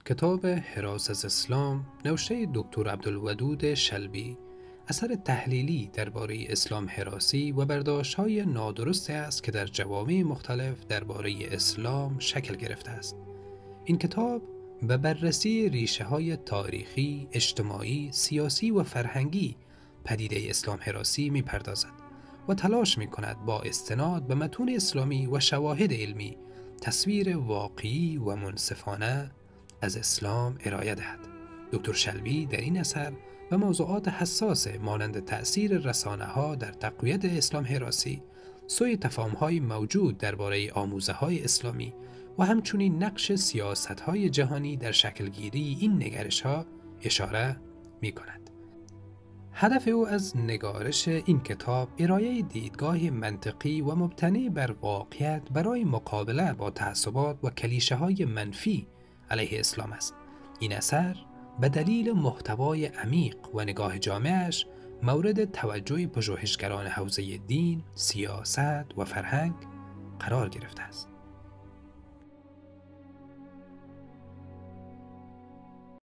کتاب حراس از اسلام نوشته دکتر عبدالودود شلبی اثر تحلیلی درباره اسلام حراسی و برداشت‌های نادرستی است که در جوامع مختلف درباره اسلام شکل گرفته است. این کتاب به بررسی ریشه‌های تاریخی، اجتماعی، سیاسی و فرهنگی پدیده اسلام حراسی می‌پردازد و تلاش می‌کند با استناد به متون اسلامی و شواهد علمی تصویر واقعی و منصفانه از اسلام ارائه دهد. دکتر شلبی در این اثر به موضوعات حساس مانند تأثیر رسانه‌ها در تقویت اسلام حراسی، سوء تفاهم‌های موجود درباره آموزه‌های اسلامی و همچنین نقش سیاست‌های جهانی در شکلگیری این نگرش‌ها اشاره می‌کند. هدف او از نگارش این کتاب ارائه دیدگاه منطقی و مبتنی بر واقعیت برای مقابله با تعصبات و کلیشه‌های منفی علیه اسلام است. این اثر به دلیل محتوای عمیق و نگاه جامعش مورد توجه پژوهشگران حوزه دین، سیاست و فرهنگ قرار گرفته است.